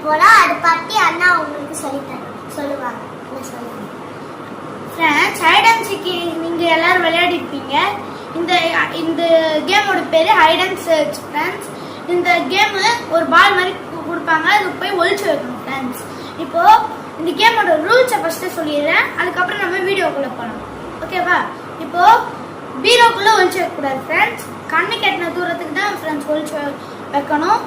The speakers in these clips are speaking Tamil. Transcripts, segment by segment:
போறோம். அதை பத்தி அண்ணா உங்களுக்கு சொல்லுவாங்க. ஃப்ரெண்ட்ஸ், ஹைட் அண்ட் சீக் நீங்க எல்லாரும் விளையாடிருப்பீங்க. இந்த கேமோட பேரு ஹைட் அண்ட் சர்ச் ஃப்ரெண்ட்ஸ். இந்த கேம் ஒரு பால் மாதிரி கொடுப்பாங்க, அது போய் ஒளிச்சு வைக்கணும் ஃப்ரெண்ட்ஸ். இப்போ இந்த கேமோட ரூல்ஸை ஃபர்ஸ்ட் சொல்லிடுறேன், அதுக்கப்புறம் நம்ம வீடியோக்குள்ள போகலாம். ஓகேவா? இப்போ பீரோக்குள்ள ஒளிச்சு வைக்கக்கூடாது ஃப்ரெண்ட்ஸ். கண்ணு கெட்டின தூரத்துக்கு தான் ஃப்ரெண்ட்ஸ் ஒளிச்சு வைக்கணும்.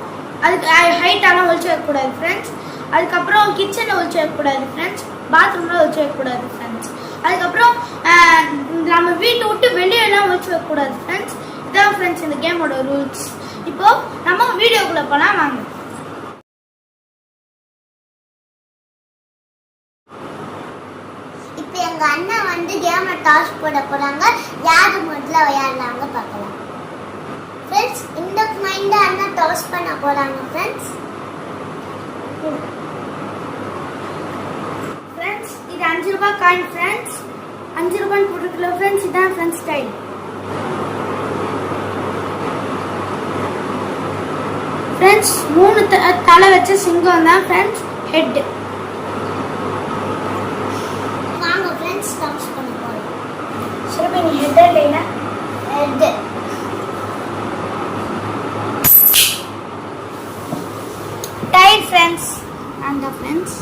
அதுக்கு ஹைட்டாலாம் ஒளிச்சு வைக்கக்கூடாது ஃப்ரெண்ட்ஸ். அதுக்கப்புறம் கிச்சனில் ஒளிச்சு வைக்கக்கூடாது ஃப்ரெண்ட்ஸ். பாத்ரூமில் ஒளிச்சு வைக்கக்கூடாது ஃப்ரெண்ட்ஸ். அதுக்கப்புறம் நம்ம வீட்டை விட்டு வெளியெல்லாம் ஒளிச்சு வைக்கக்கூடாது ஃப்ரெண்ட்ஸ். இதான் ஃப்ரெண்ட்ஸ் இந்த கேமோட ரூல்ஸ். இப்போ நம்ம வீடியோக்குள்ள போலாம் வாங்க. இப்போ எங்க அண்ணா கேமை டாஸ் போட போறாங்க. யாரு முதல்ல விளையாடலாங்க பார்க்கலாம். ஃப்ரெண்ட்ஸ், இந்த மைண்ட் அண்ணா டாஸ் பண்ண போறாங்க ஃப்ரெண்ட்ஸ். ஃப்ரெண்ட்ஸ், இது 5 ரூபாய் காயின் ஃப்ரெண்ட்ஸ். 5 ரூபாய் போட்டுக்கல ஃப்ரெண்ட்ஸ். இதான் ஃப்ரெண்ட்ஸ் ஸ்டைல். ஃப்ரெண்ட்ஸ், 3 தலை வச்ச சிங்கம் தான் ஃப்ரெண்ட்ஸ் ஹெட். வாங்க ஃப்ரெண்ட்ஸ், டாஸ் பண்ண போறோம். சரி, நீ ஹெட் இல்லைனா ஹெட். டைட் ஃப்ரெண்ட்ஸ். அந்த ஃப்ரெண்ட்ஸ்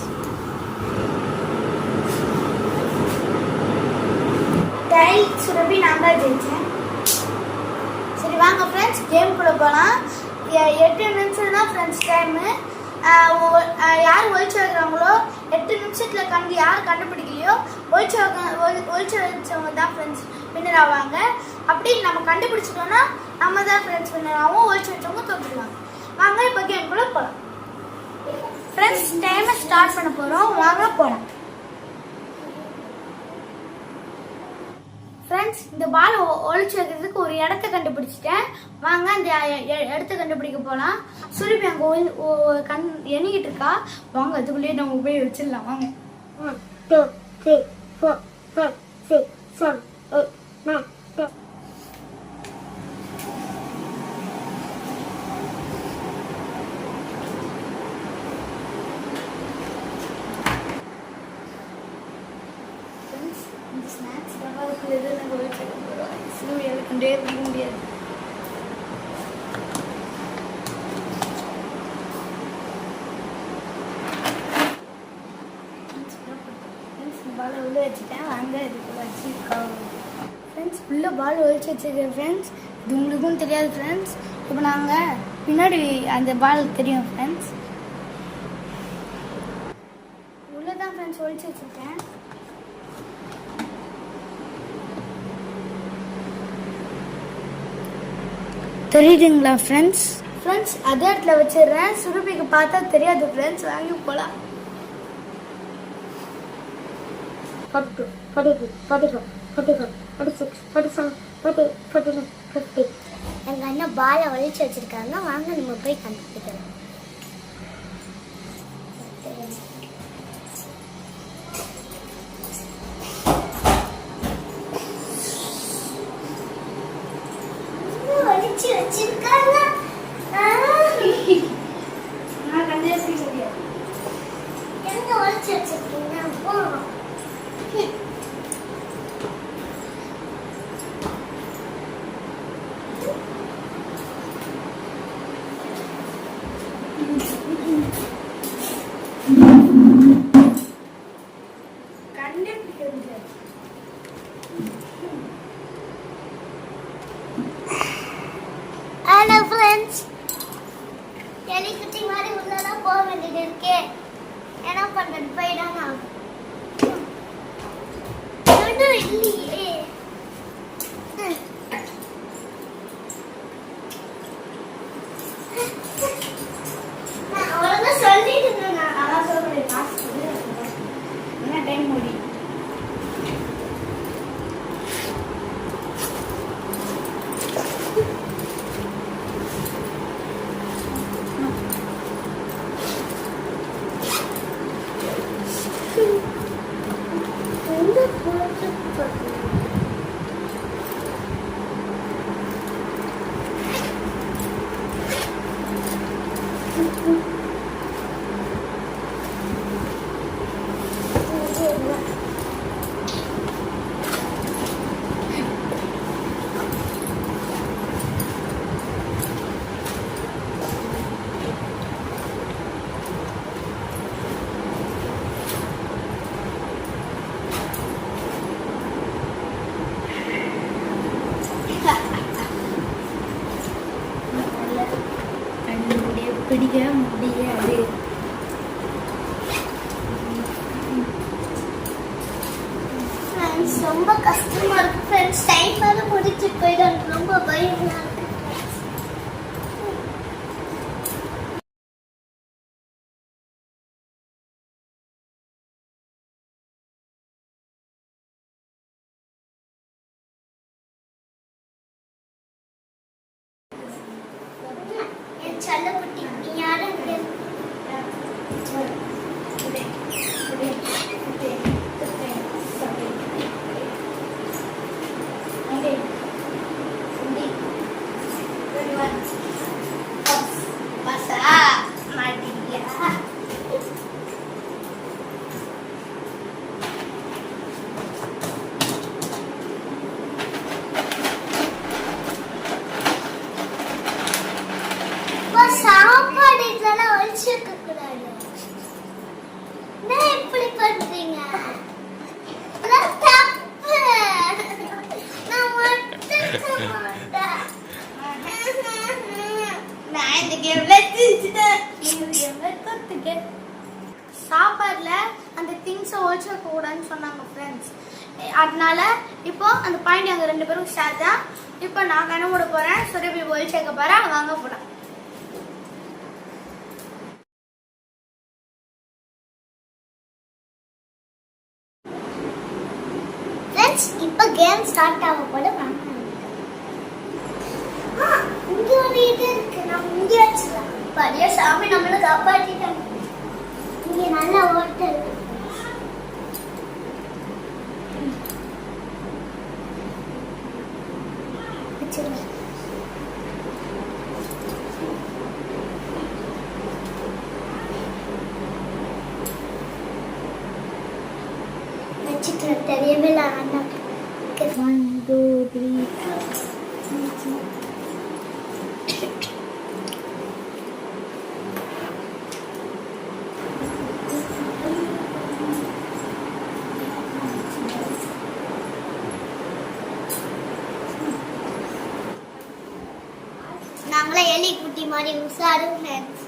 டைட் சுரபி நான் தான் ஜெயிச்சேன். சரி வாங்க ஃப்ரெண்ட்ஸ், கேம்குள்ளே போகலாம். 8 நிமிஷம் தான் ஃப்ரெண்ட்ஸ் டைமு. யார் ஒழிச்சு வைக்கிறாங்களோ 8 நிமிஷத்தில் யார் கண்டுபிடிக்கலையோ ஒழிச்சு வச்சவங்க தான் ஃப்ரெண்ட்ஸ் வின்னர் ஆவாங்க. அப்படி நம்ம கண்டுபிடிச்சிட்டோம்னா நம்ம தான் ஃப்ரெண்ட்ஸ் வின்னர் ஆகும். ஒழிச்சு வச்சவங்க தோற்றுடுவாங்க. வாங்க இப்போ கேம்குள்ளே போகலாம். ஃப்ரெண்ட்ஸ், டைமை ஸ்டார்ட் பண்ண போகிறோம். வாங்க போகலாம். ஃப்ரெண்ட்ஸ், இந்த பால் ஒழிச்சு வைக்கிறதுக்கு ஒரு இடத்த கண்டுபிடிச்சிட்டேன். வாங்க அந்த இடத்த கண்டுபிடிக்க போகலாம். சுருப்பி அங்கே எண்ணிக்கிட்டு இருக்கா. வாங்க அதுக்குள்ளேயே நம்ம போய் வச்சிடலாம். வாங்க. 1 2 3 4 5 6 7 8 9 10. ஸ்நாக்ஸ் டப்பாவுக்குள்ள எது நாங்கள் ஒழிச்சு வைக்க போகிறோம். சிலுவையால் கொண்டே பிடிக்க முடியாது. பால் உள்ள வச்சுட்டேன். வாங்க இதுக்குள்ள வச்சுருக்கோம் ஃப்ரெண்ட்ஸ். உள்ள பால் ஒழிச்சு வச்சுருக்கேன் ஃப்ரெண்ட்ஸ். இது உங்களுக்கும் தெரியாது ஃப்ரெண்ட்ஸ். இப்போ நாங்கள் பின்னாடி அந்த பால் தெரியும் ஃப்ரெண்ட்ஸ். உள்ளதான் ஃப்ரெண்ட்ஸ் ஒழிச்சு வச்சுருக்கேன். தெரியுதுங்களா ஃப்ரெண்ட்ஸ்? ஃப்ரெண்ட்ஸ், அதே இடத்துல வச்சிடுறேன். சுருபிக்கு பார்த்தா தெரியாது ஃப்ரெண்ட்ஸ். வாங்கி போகலாம். 42 43 44 45 46 47 48 49 50. எங்க அண்ணன் பாலை ஒழிச்சு வச்சிருக்காங்க. வாங்க நம்ம போய் கண்டுபிடிக்கலாம். ஒழிச்சு வச்சிருக்காங்க. நான் கண்டுபிடிக்க முடியாது. எங்க ஒழிச்சு வச்சிருக்கீங்க? கண்டுபிடிக்க முடியாது. ஹலோ ஃப்ரெண்ட்ஸ், எலிக்குட்டி மாதிரி உள்ளதான் போக வேண்டியது இருக்கே. என்ன பண்றது? போயிடாம இல்லையே. நான் அவ்வளோதான் சொல்லிட்டு இருந்தேன். அதான் சொல்றேன். காசு என்ன டைம் முடியும். எந்த போட்டு பிடிக்க முடியாது. ஃப்ரெண்ட்ஸ் ரொம்ப கஷ்டமா இருக்கு ஃப்ரெண்ட்ஸ். டைம் வேற முடிச்சு போயிடும். ரொம்ப பயமா இருக்கு. என் செல்லக்குட்டி நீ யாரும் சாப்பாடு இதெல்லாம் ஒழிச்சிருக்க கூடாது. நான் எப்படி பண்றீங்க? அதான் தப்பு. நான் மட்டும் மாட்டேன். நான் இந்த கேம்ல ஜெயிச்சிட்டேன். இந்த கேம்ல தோத்துட்டேன். சாப்பாடுல அந்த திங்ஸை ஒழிச்சிருக்க கூடாதுன்னு சொன்னாங்க ஃப்ரெண்ட்ஸ். அதனால இப்போ அந்த பாயிண்ட் அங்கே 2 பேரும் ஷேர் தான். இப்போ நான் கண்ணு மூட போறேன். சுரபி ஒழிச்சிருக்க போறேன். வாங்க போலாம். இப்ப கேம் ஸ்டார்ட் ஆக போல. இங்க ஒரு இது இருக்கு. நம்ம இங்க வச்சுக்கலாம். பழைய சாமி நம்மள காப்பாத்திட்டாங்க. இங்க நல்ல ஓட்டல் இருக்கு. தெரியவே இல்லை. 1 2 3 நாங்களே எலி குட்டி மாதிரி உசாரு ஃப்ரெண்ட்ஸ்.